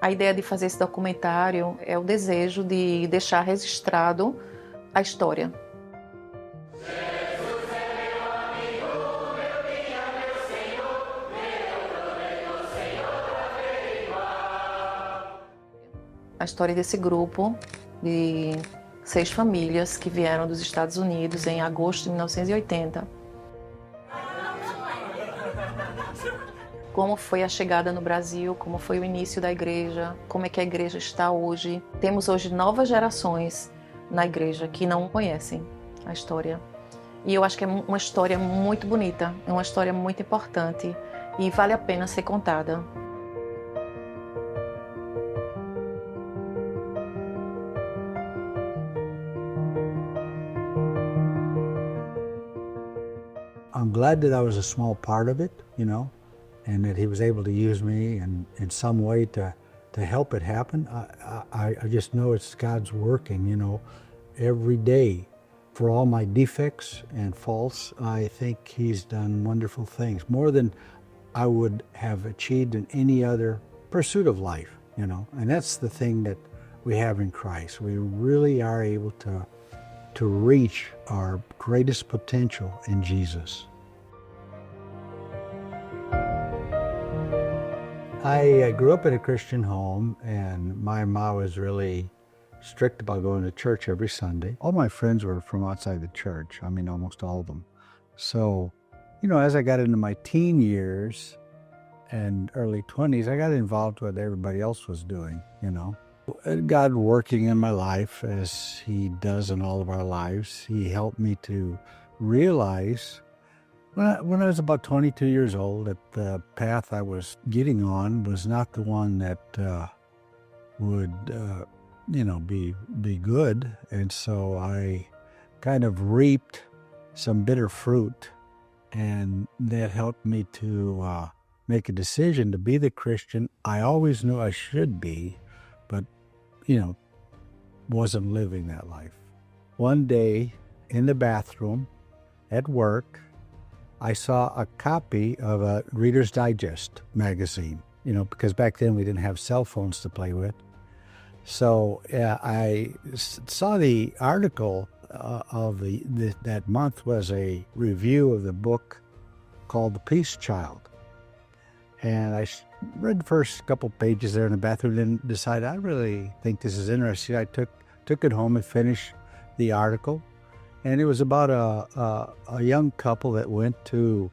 A ideia de fazer esse documentário é o desejo de deixar registrado a história. A história desse grupo de 6 famílias que vieram dos Estados Unidos em agosto de 1980. Como foi a chegada no Brasil, como foi o início da igreja, como é que a igreja está hoje. Temos hoje novas gerações na igreja que não conhecem a história. E eu acho que é uma história muito bonita, é uma história muito importante e vale a pena ser contada. I'm glad that I was a small part of it, and that he was able to use me in some way to help it happen. I just know it's God's working, every day. For all my defects and faults, I think he's done wonderful things, more than I would have achieved in any other pursuit of life, And that's the thing that we have in Christ. We really are able to reach our greatest potential in Jesus. I grew up in a Christian home, and my mom was really strict about going to church every Sunday. All my friends were from outside the church. I mean, almost all of them. So, as I got into my teen years and early 20s, I got involved with what everybody else was doing, God working in my life as he does in all of our lives. He helped me to realize when I was about 22 years old that the path I was getting on was not the one that would, be good. And so I kind of reaped some bitter fruit, and that helped me to make a decision to be the Christian I always knew I should be, but, wasn't living that life. One day in the bathroom at work, I saw a copy of a Reader's Digest magazine, because back then we didn't have cell phones to play with. So I saw the article of that month was a review of the book called The Peace Child. And I read the first couple pages there in the bathroom and decided I really think this is interesting. I took it home and finished the article. And it was about a young couple that went to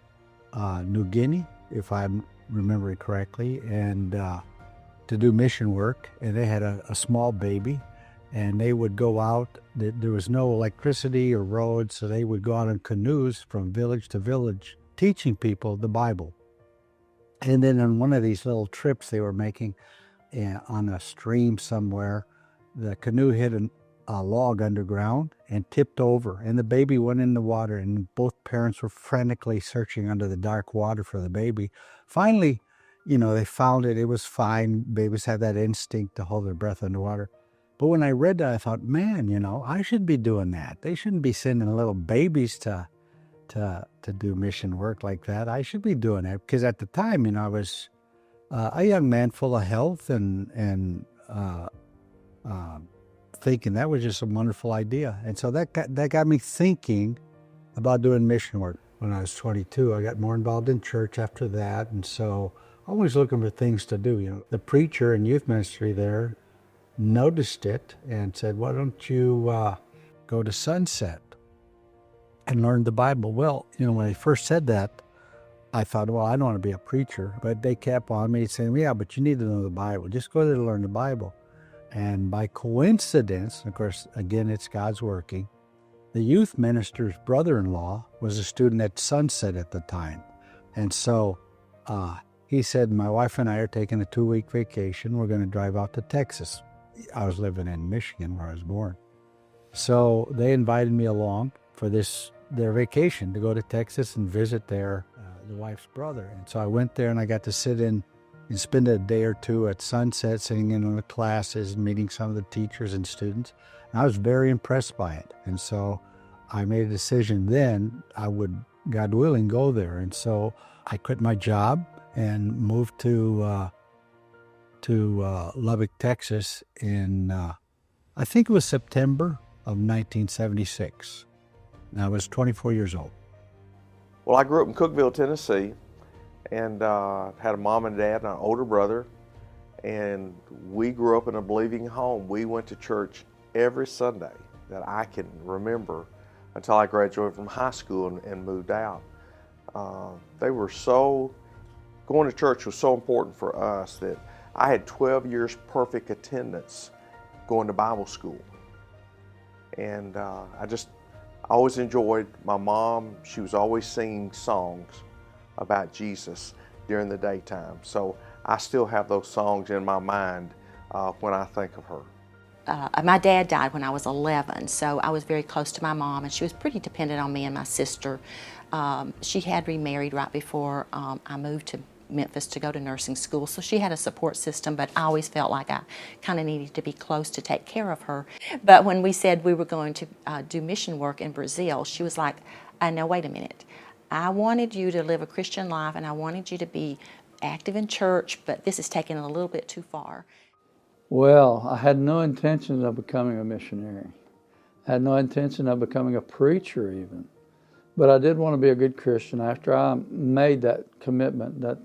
New Guinea, if I'm remembering correctly, and to do mission work. And they had a small baby, and they would go out. There was no electricity or roads, so they would go out in canoes from village to village, teaching people the Bible. And then on one of these little trips they were making on a stream somewhere, the canoe hit a log underground and tipped over, and the baby went in the water, and both parents were frantically searching under the dark water for the baby. Finally, they found it. It was fine. Babies have that instinct to hold their breath underwater. But when I read that, I thought, man, I should be doing that. They shouldn't be sending little babies to do mission work like that. I should be doing that, because at the time, I was a young man full of health and thinking that was just a wonderful idea. And so that got me thinking about doing mission work. When I was 22, I got more involved in church after that, and so always looking for things to do. The preacher and youth ministry there noticed it and said, why don't you go to Sunset and learn the Bible? Well, when they first said that, I thought, well, I don't want to be a preacher. But they kept on me saying, yeah, but you need to know the Bible. Just go there to learn the Bible. And by coincidence, of course, again, it's God's working, the youth minister's brother-in-law was a student at Sunset at the time. And so he said, my wife and I are taking a 2-week vacation. We're going to drive out to Texas. I was living in Michigan where I was born. So they invited me along for their vacation to go to Texas and visit the wife's brother. And so I went there and I got to sit in and spend a day or two at Sunset, sitting in on the classes and meeting some of the teachers and students. And I was very impressed by it. And so I made a decision then I would, God willing, go there. And so I quit my job and moved to to Lubbock, Texas in, I think it was September of 1976. And I was 24 years old. Well, I grew up in Cookeville, Tennessee, and had a mom and dad and an older brother. And we grew up in a believing home. We went to church every Sunday that I can remember until I graduated from high school and moved out. Going to church was so important for us that I had 12 years perfect attendance going to Bible school. And I always enjoyed my mom. She was always singing songs about Jesus during the daytime. So I still have those songs in my mind when I think of her. My dad died when I was 11, so I was very close to my mom, and she was pretty dependent on me and my sister. She had remarried right before I moved to Memphis to go to nursing school, so she had a support system, but I always felt like I kind of needed to be close to take care of her. But when we said we were going to do mission work in Brazil, she was like, no, wait a minute. I wanted you to live a Christian life, and I wanted you to be active in church, but this is taking it a little bit too far. Well, I had no intention of becoming a missionary. I had no intention of becoming a preacher even. But I did want to be a good Christian after I made that commitment that,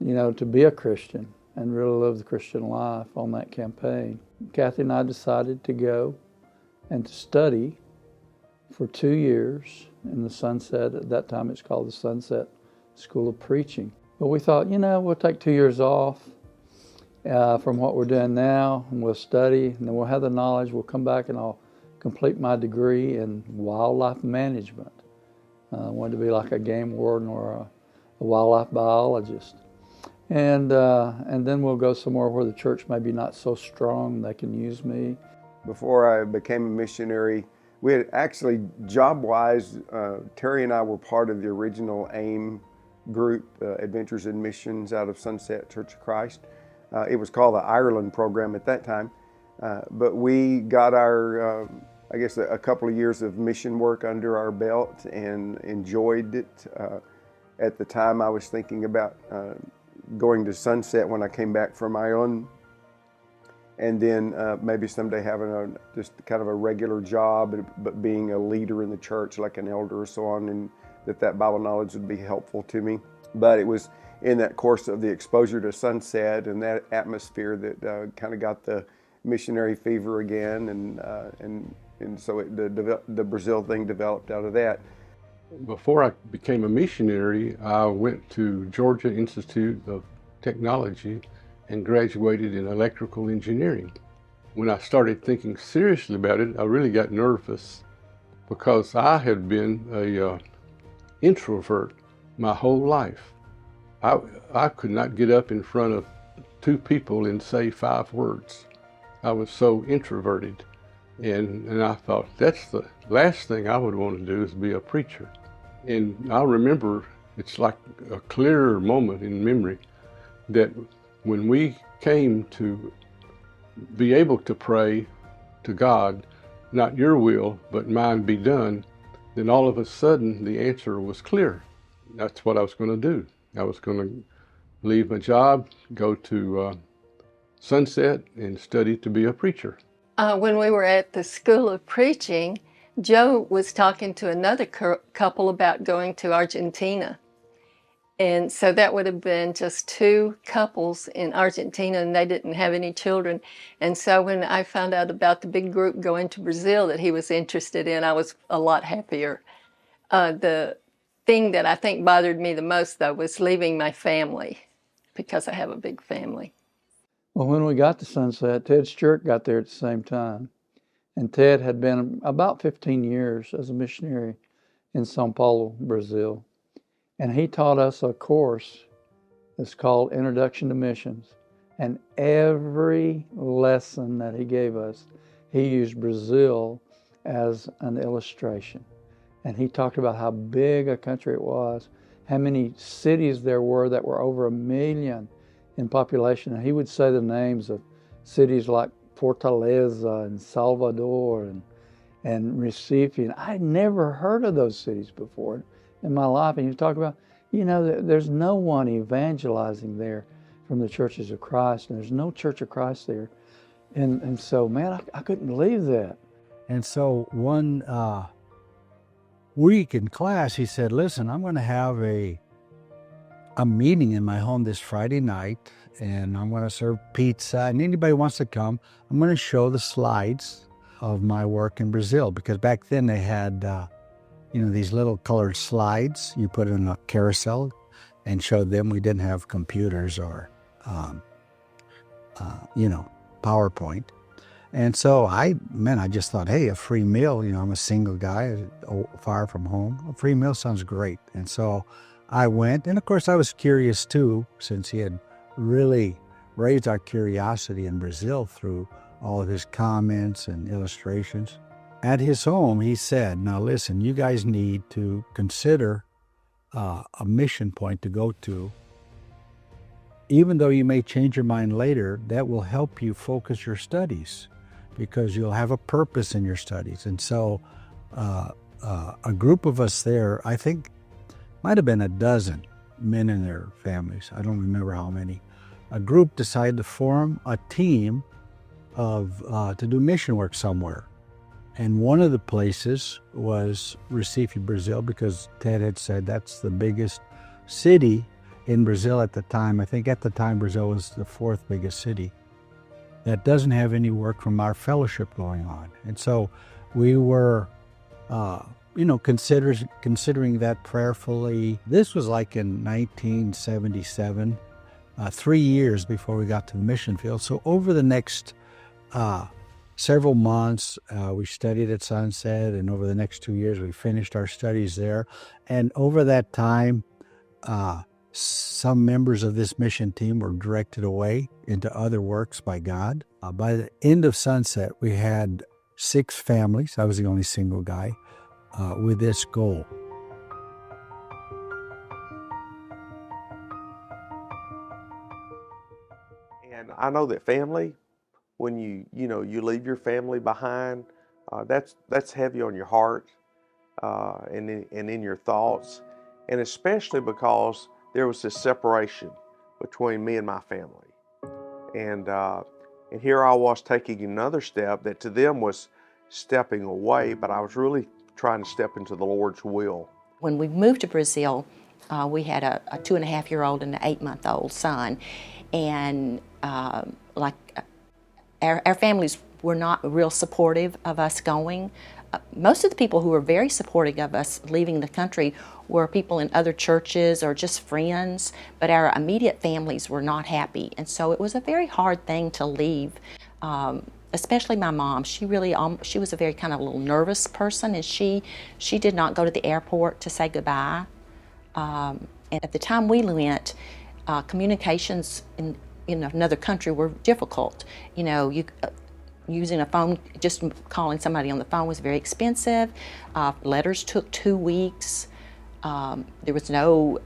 to be a Christian and really live the Christian life on that campaign. Kathy and I decided to go and to study for 2 years in the Sunset. At that time it's called the Sunset School of Preaching. But we thought, we'll take 2 years off from what we're doing now, and we'll study, and then we'll have the knowledge. We'll come back and I'll complete my degree in wildlife management. I wanted to be like a game warden or a wildlife biologist. And then we'll go somewhere where the church may be not so strong, they can use me. Before I became a missionary, we had actually, job-wise, Terry and I were part of the original AIM group, Adventures in Missions, out of Sunset Church of Christ. It was called the Ireland program at that time, but we got our, a couple of years of mission work under our belt and enjoyed it. At the time, I was thinking about going to Sunset when I came back from Ireland, and then maybe someday having just kind of a regular job, but being a leader in the church, like an elder or so on, and that Bible knowledge would be helpful to me. But it was in that course of the exposure to Sunset and that atmosphere that kind of got the missionary fever again, and so the Brazil thing developed out of that. Before I became a missionary, I went to Georgia Institute of Technology and graduated in electrical engineering. When I started thinking seriously about it, I really got nervous because I had been an introvert my whole life. I could not get up in front of two people and say 5 words. I was so introverted. And I thought, that's the last thing I would want to do is be a preacher. And I remember, it's like a clearer moment in memory, that when we came to be able to pray to God, not your will, but mine be done, then all of a sudden the answer was clear. That's what I was going to do. I was going to leave my job, go to Sunset, and study to be a preacher. When we were at the School of Preaching, Joe was talking to another couple about going to Argentina. And so that would have been just 2 couples in Argentina, and they didn't have any children. And so when I found out about the big group going to Brazil that he was interested in, I was a lot happier. The thing that I think bothered me the most, though, was leaving my family, because I have a big family. Well, when we got to Sunset, Ted Stewart got there at the same time. And Ted had been about 15 years as a missionary in São Paulo, Brazil. And he taught us a course that's called Introduction to Missions. And every lesson that he gave us, he used Brazil as an illustration. And he talked about how big a country it was, how many cities there were that were over 1 million in population. And he would say the names of cities like Fortaleza and Salvador and Recife. And I'd never heard of those cities before in my life. And he was talking about, there's no one evangelizing there from the Churches of Christ, and there's no Church of Christ there. And so, man, I couldn't believe that. And so one week in class, he said, listen, I'm going to have a meeting in my home this Friday night, and I'm going to serve pizza, and anybody wants to come, I'm going to show the slides of my work in Brazil, because back then they had, these little colored slides you put in a carousel and showed them. We didn't have computers or, PowerPoint. And so I just thought, hey, a free meal, I'm a single guy, far from home. A free meal sounds great. And so I went, and of course I was curious too, since he had really raised our curiosity in Brazil through all of his comments and illustrations. At his home, he said, now listen, you guys need to consider a mission point to go to. Even though you may change your mind later, that will help you focus your studies, because you'll have a purpose in your studies. And so a group of us there, I think might have been a dozen men and their families, I don't remember how many, a group decided to form a team to do mission work somewhere. And one of the places was Recife, Brazil, because Ted had said that's the biggest city in Brazil at the time. I think at the time Brazil was the fourth biggest city that doesn't have any work from our fellowship going on. And so we were, considering that prayerfully. This was like in 1977, 3 years before we got to the mission field. So over the next several months, we studied at Sunset, and over the next 2 years, we finished our studies there. And over that time, some members of this mission team were directed away into other works by God. By the end of Sunset, we had 6 families. I was the only single guy with this goal. And I know that family, when you leave your family behind, that's heavy on your heart and in your thoughts, and especially because there was this separation between me and my family, and here I was taking another step that to them was stepping away, but I was really trying to step into the Lord's will. When we moved to Brazil, we had a 2.5-year-old and an 8-month-old son, and our families were not real supportive of us going. Most of the people who were very supportive of us leaving the country were people in other churches or just friends, but our immediate families were not happy. And so it was a very hard thing to leave, especially my mom. She was a very kind of little nervous person, and she did not go to the airport to say goodbye. And at the time we went, communications in another country were difficult. Using a phone, just calling somebody on the phone was very expensive. Letters took 2 weeks. There was no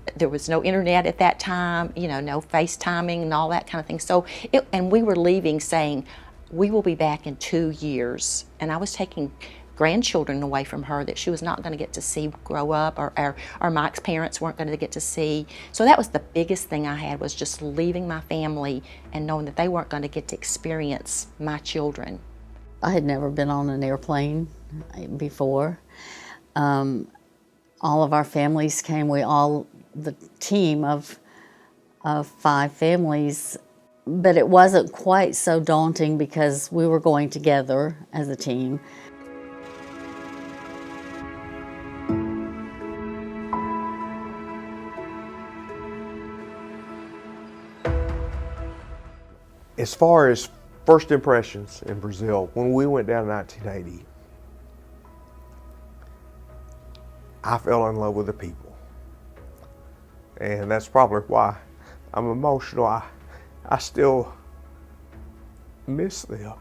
internet at that time. No FaceTiming and all that kind of thing. So, and we were leaving saying, we will be back in 2 years. And I was taking grandchildren away from her that she was not going to get to see grow up, or Mike's parents weren't going to get to see. So that was the biggest thing I had, was just leaving my family and knowing that they weren't going to get to experience my children. I had never been on an airplane before. All of our families came. The team of 5 families, but it wasn't quite so daunting because we were going together as a team. As far as first impressions in Brazil, when we went down in 1980, I fell in love with the people. And that's probably why I'm emotional. I still miss them.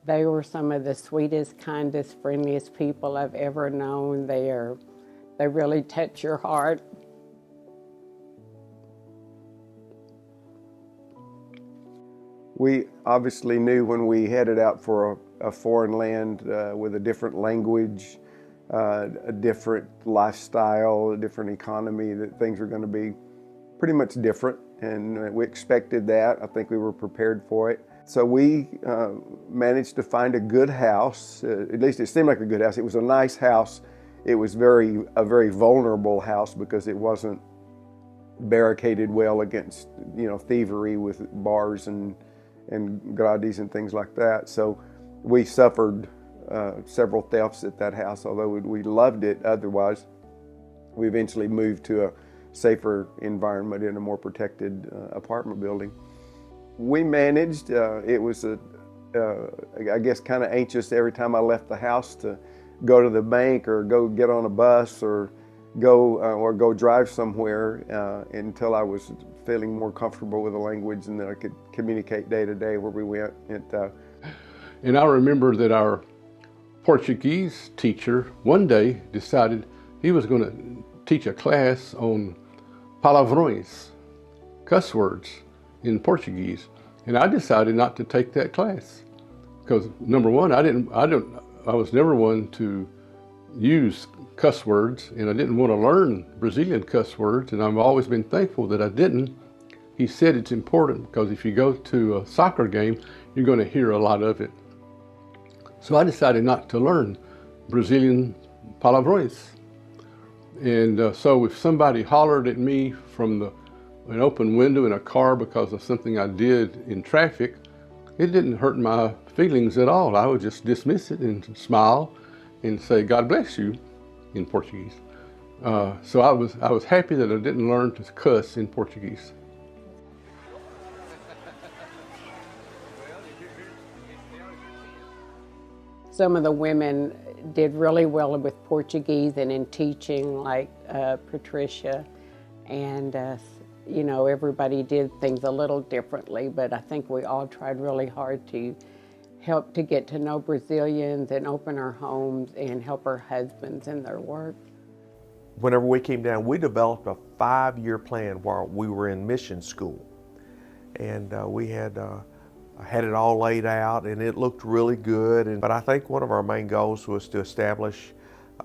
They were some of the sweetest, kindest, friendliest people I've ever known. They really touch your heart. We obviously knew when we headed out for a foreign land with a different language, a different lifestyle, a different economy, that things were going to be pretty much different, and we expected that. I think we were prepared for it. So we managed to find a good house. At least it seemed like a good house. It was a nice house. It was a very vulnerable house because it wasn't barricaded well against, thievery with bars and Grassie and things like that. So we suffered several thefts at that house, although we loved it otherwise. We eventually moved to a safer environment in a more protected apartment building. We managed. It was I guess kind of anxious every time I left the house to go to the bank or go get on a bus or go drive somewhere until I was feeling more comfortable with the language and that I could communicate day to day where we went. And I remember that our Portuguese teacher one day decided he was going to teach a class on palavrões, cuss words in Portuguese. And I decided not to take that class because, number one, I was never one to use cuss words, and I didn't want to learn Brazilian cuss words, and I've always been thankful that I didn't. He said it's important because if you go to a soccer game, you're going to hear a lot of it. So I decided not to learn Brazilian palavrões. And so if somebody hollered at me from an open window in a car because of something I did in traffic, it didn't hurt my feelings at all. I would just dismiss it and smile and say, "God bless you," in Portuguese. So I was happy that I didn't learn to cuss in Portuguese. Some of the women did really well with Portuguese and in teaching, like Patricia, and everybody did things a little differently, but I think we all tried really hard to help to get to know Brazilians and open our homes and help our husbands in their work. Whenever we came down, we developed a 5-year plan while we were in mission school. And we had it all laid out and it looked really good. But I think one of our main goals was to establish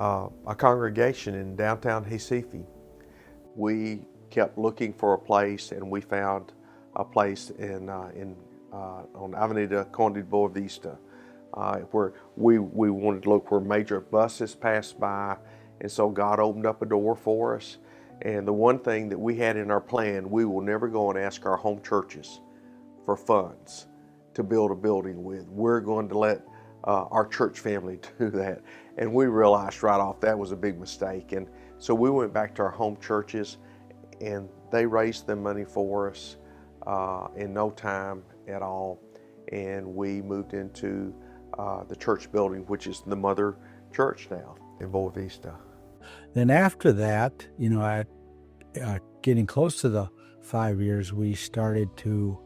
a congregation in downtown Recife. We kept looking for a place and we found a place on Avenida Conde Boa Vista, where we wanted to look where major buses passed by, and so God opened up a door for us. And the one thing that we had in our plan, we will never go and ask our home churches for funds to build a building with. We're going to let our church family do that. And we realized right off that was a big mistake. And so we went back to our home churches and they raised the money for us in no time at all. And we moved into the church building, which is the mother church now in Boa Vista. Then after that, getting close to the 5 years, we started to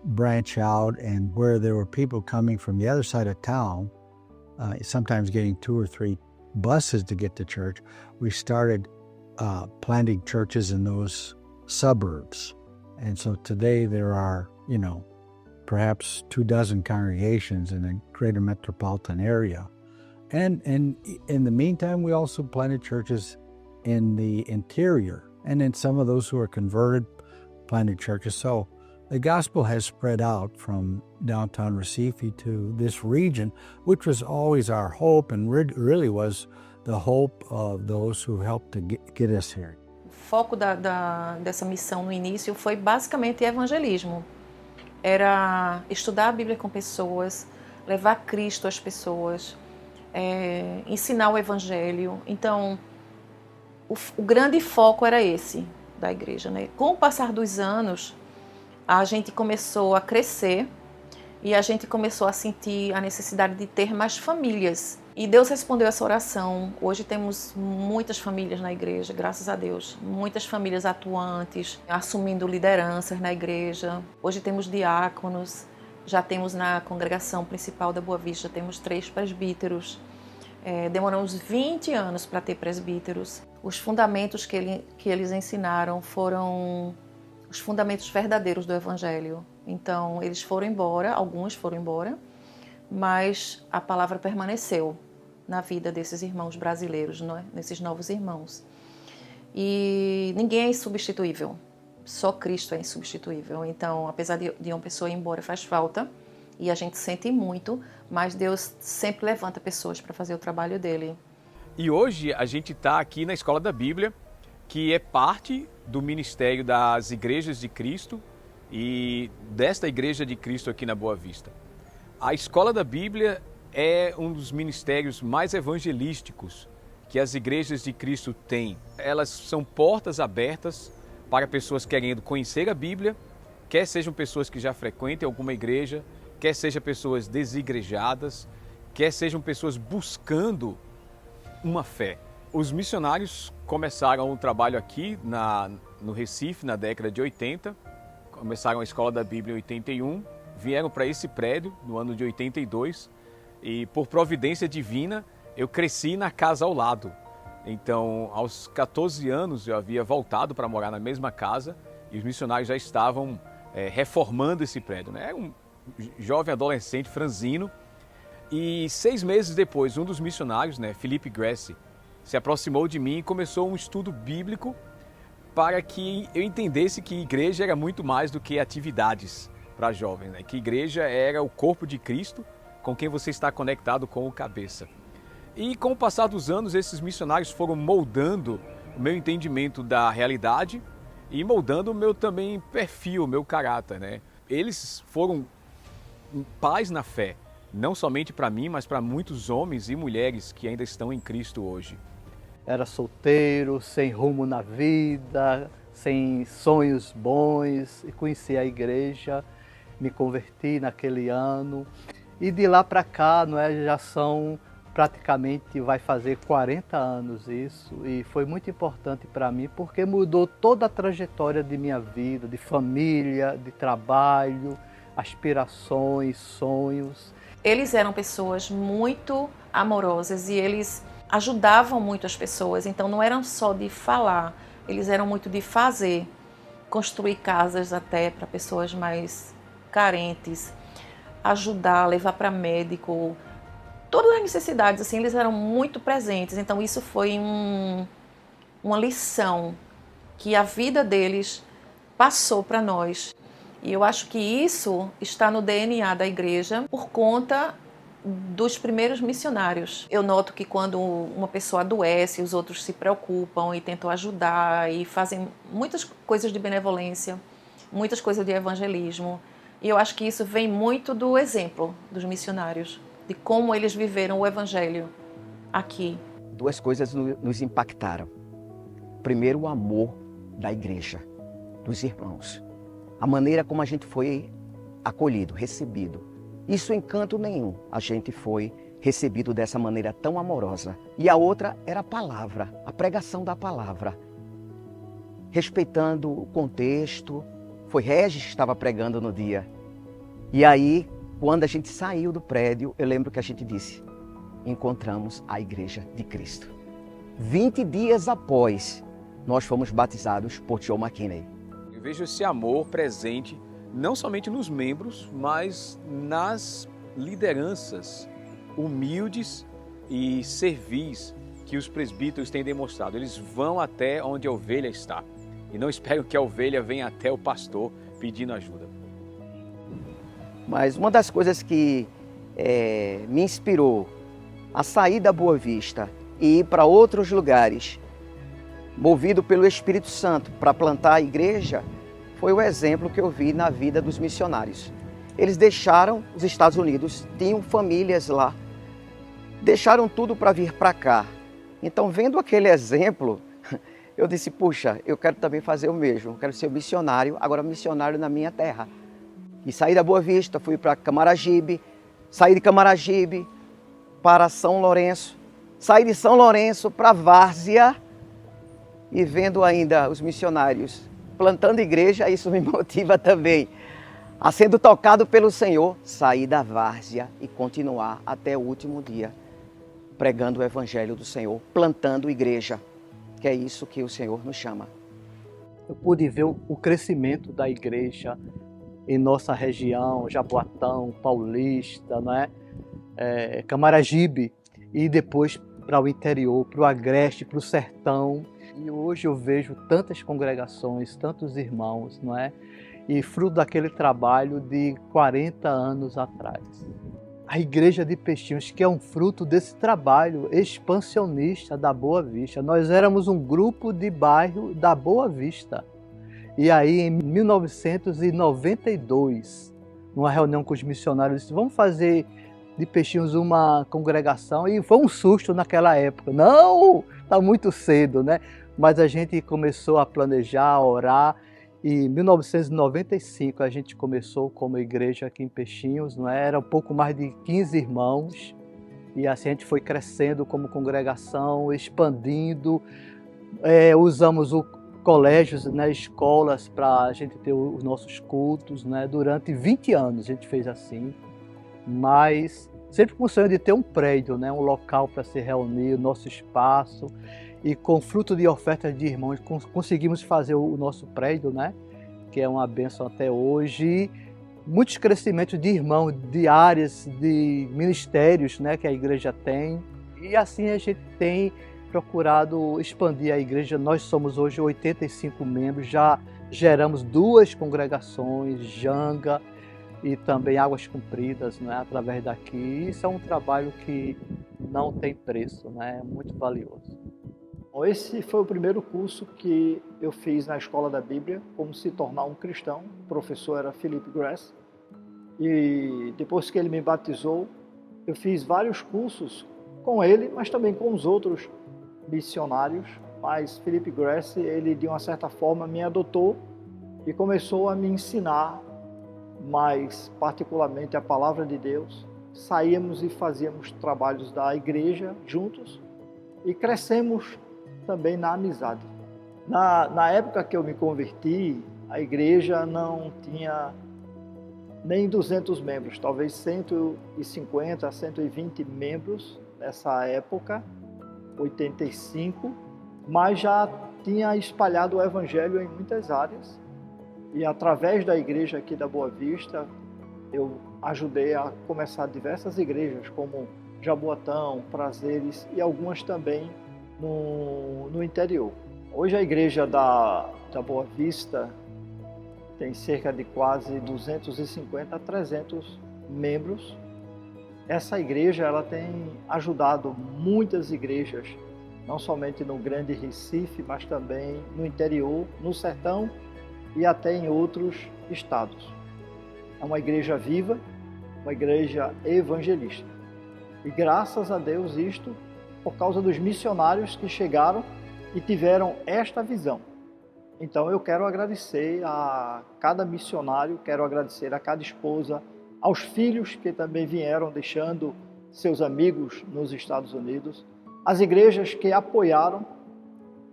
branch out, and where there were people coming from the other side of town, sometimes getting 2 or 3 buses to get to church, we started planting churches in those suburbs. And so today there are, perhaps 24 congregations in the greater metropolitan area. And in the meantime, we also planted churches in the interior. And then some of those who are converted planted churches. So the gospel has spread out from downtown Recife to this region, which was always our hope and really was the hope of those who helped to get us here. O foco dessa missão no início foi basicamente evangelismo. Era estudar a Bíblia com pessoas, levar Cristo às pessoas, ensinar o Evangelho. Então, o grande foco era esse da igreja, né? Com o passar dos anos, a gente começou a crescer e a gente começou a sentir a necessidade de ter mais famílias. E Deus respondeu essa oração. Hoje temos muitas famílias na igreja, graças a Deus. Muitas famílias atuantes, assumindo lideranças na igreja. Hoje temos diáconos, Já temos na congregação principal da Boa Vista, temos 3 presbíteros. Demoramos 20 anos para ter presbíteros. Os fundamentos que eles ensinaram foram os fundamentos verdadeiros do Evangelho. Então, eles foram embora, alguns foram embora, mas a palavra permaneceu na vida desses irmãos brasileiros, não é? Nesses novos irmãos. E ninguém é insubstituível, só Cristo é insubstituível. Então, apesar de uma pessoa ir embora, faz falta, e a gente sente muito, mas Deus sempre levanta pessoas para fazer o trabalho dele. E hoje a gente está aqui na Escola da Bíblia, que é parte do ministério das Igrejas de Cristo e desta Igreja de Cristo aqui na Boa Vista. A Escola da Bíblia é um dos ministérios mais evangelísticos que as Igrejas de Cristo têm. Elas são portas abertas para pessoas querendo conhecer a Bíblia, quer sejam pessoas que já frequentem alguma igreja, quer sejam pessoas desigrejadas, quer sejam pessoas buscando uma fé. Os missionários começaram o trabalho aqui no Recife na década de 80, começaram a Escola da Bíblia em 81, vieram para esse prédio no ano de 82 e por providência divina eu cresci na casa ao lado. Então aos 14 anos eu havia voltado para morar na mesma casa e os missionários já estavam reformando esse prédio, né? Era um jovem adolescente franzino e 6 meses depois um dos missionários, Felipe Grassie, se aproximou de mim e começou um estudo bíblico para que eu entendesse que igreja era muito mais do que atividades para jovens, né? Que igreja era o corpo de Cristo com quem você está conectado com o cabeça. E com o passar dos anos, esses missionários foram moldando o meu entendimento da realidade e moldando o meu também perfil, o meu caráter, né? Eles foram pais na fé, não somente para mim, mas para muitos homens e mulheres que ainda estão em Cristo hoje. Era solteiro, sem rumo na vida, sem sonhos bons, e conheci a igreja, me converti naquele ano. E de lá para cá, já são praticamente, vai fazer 40 anos isso, e foi muito importante para mim porque mudou toda a trajetória de minha vida, de família, de trabalho, aspirações, sonhos. Eles eram pessoas muito amorosas e eles ajudavam muito as pessoas, então não eram só de falar, eles eram muito de fazer, construir casas até para pessoas mais carentes, ajudar, levar para médico, todas as necessidades, assim, eles eram muito presentes, então isso foi uma lição que a vida deles passou para nós. E eu acho que isso está no DNA da igreja por conta dos primeiros missionários. Eu noto que quando uma pessoa adoece, os outros se preocupam e tentam ajudar e fazem muitas coisas de benevolência, muitas coisas de evangelismo. E eu acho que isso vem muito do exemplo dos missionários, de como eles viveram o evangelho aqui. 2 coisas nos impactaram. Primeiro, o amor da igreja, dos irmãos. A maneira como a gente foi acolhido, recebido. Isso em canto nenhum a gente foi recebido dessa maneira tão amorosa. E a outra era a palavra, a pregação da palavra. Respeitando o contexto, foi Regis que estava pregando no dia. E aí, quando a gente saiu do prédio, eu lembro que a gente disse, encontramos a Igreja de Cristo. 20 dias após, nós fomos batizados por Linda McKinney. Eu vejo esse amor presente não somente nos membros, mas nas lideranças humildes e servis que os presbíteros têm demonstrado. Eles vão até onde a ovelha está e não esperam que a ovelha venha até o pastor pedindo ajuda. Mas uma das coisas que me inspirou a sair da Boa Vista e ir para outros lugares, movido pelo Espírito Santo para plantar a igreja, foi o exemplo que eu vi na vida dos missionários. Eles deixaram os Estados Unidos, tinham famílias lá, deixaram tudo para vir para cá. Então, vendo aquele exemplo, eu disse, puxa, eu quero também fazer o mesmo, quero ser missionário, agora missionário na minha terra. E saí da Boa Vista, fui para Camaragibe, saí de Camaragibe para São Lourenço, saí de São Lourenço para Várzea e vendo ainda os missionários plantando igreja, isso me motiva também sendo tocado pelo Senhor, sair da várzea e continuar até o último dia, pregando o Evangelho do Senhor, plantando igreja, que é isso que o Senhor nos chama. Eu pude ver o crescimento da igreja em nossa região, Jaboatão, Paulista, né? Camaragibe, e depois para o interior, para o Agreste, para o Sertão. E hoje eu vejo tantas congregações, tantos irmãos, não é? E fruto daquele trabalho de 40 anos atrás. A igreja de Peixinhos, que é um fruto desse trabalho expansionista da Boa Vista. Nós éramos um grupo de bairro da Boa Vista. E aí, em 1992, numa reunião com os missionários, disse, vamos fazer de Peixinhos uma congregação. E foi um susto naquela época. Não, está muito cedo, né? Mas a gente começou a planejar, a orar. E em 1995 a gente começou como igreja aqui em Peixinhos, não é? Era um pouco mais de 15 irmãos. E assim a gente foi crescendo como congregação, expandindo. Usamos colégios, né, escolas para a gente ter os nossos cultos, né? Durante 20 anos a gente fez assim. Mas sempre com o sonho de ter um prédio, né? Um local para se reunir, o nosso espaço. E com fruto de ofertas de irmãos, conseguimos fazer o nosso prédio, né? Que é uma bênção até hoje. Muitos crescimentos de irmãos, de áreas, de ministérios, né? Que a igreja tem. E assim a gente tem procurado expandir a igreja. Nós somos hoje 85 membros, já geramos 2 congregações, Janga e também Águas Compridas, né? Através daqui. Isso é um trabalho que não tem preço, né? É muito valioso. Esse foi o primeiro curso que eu fiz na Escola da Bíblia, como se tornar um cristão. O professor era Grassie. E depois que ele me batizou, eu fiz vários cursos com ele, mas também com os outros missionários. Mas Grassie, ele de uma certa forma me adotou e começou a me ensinar mais particularmente a palavra de Deus. Saíamos e fazíamos trabalhos da igreja juntos e crescemos também na amizade. Na época que eu me converti, a igreja não tinha nem 200 membros, talvez 150, 120 membros nessa época, 85, mas já tinha espalhado o Evangelho em muitas áreas. E através da igreja aqui da Boa Vista, eu ajudei a começar diversas igrejas, como Jaboatão, Prazeres e algumas também no interior. Hoje a igreja da Boa Vista tem cerca de quase 250 a 300 membros. Essa igreja ela tem ajudado muitas igrejas, não somente no grande Recife, mas também no interior, no sertão e até em outros estados. É uma igreja viva, uma igreja evangelista. E graças a Deus isto por causa dos missionários que chegaram e tiveram esta visão. Então eu quero agradecer a cada missionário, quero agradecer a cada esposa, aos filhos que também vieram deixando seus amigos nos Estados Unidos, as igrejas que apoiaram,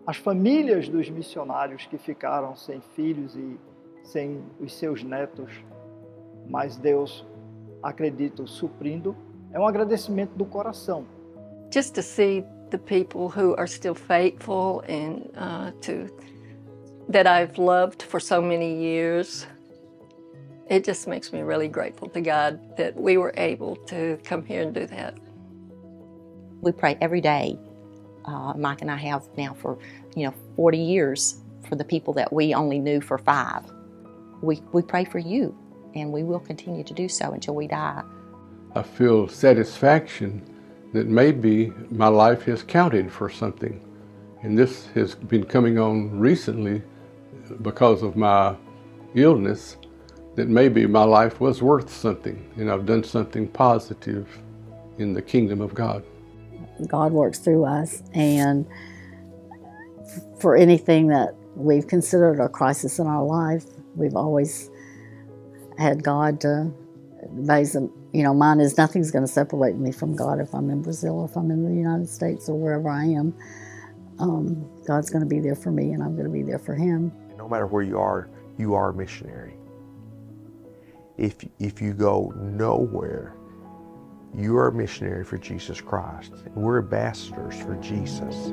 as famílias dos missionários que ficaram sem filhos e sem os seus netos, mas Deus, acredito, suprindo. É um agradecimento do coração. Just to see the people who are still faithful and that I've loved for so many years, it just makes me really grateful to God that we were able to come here and do that. We pray every day. Mike and I have now for 40 years for the people that we only knew for 5. We pray for you, and we will continue to do so until we die. I feel satisfaction that maybe my life has counted for something. And this has been coming on recently because of my illness, that maybe my life was worth something and I've done something positive in the kingdom of God. God works through us, and for anything that we've considered a crisis in our life, we've always had God to raise them. Mine is nothing's going to separate me from God if I'm in Brazil or if I'm in the United States or wherever I am. God's going to be there for me, and I'm going to be there for Him. No matter where you are a missionary. if you go nowhere, you are a missionary for Jesus Christ. We're ambassadors for Jesus.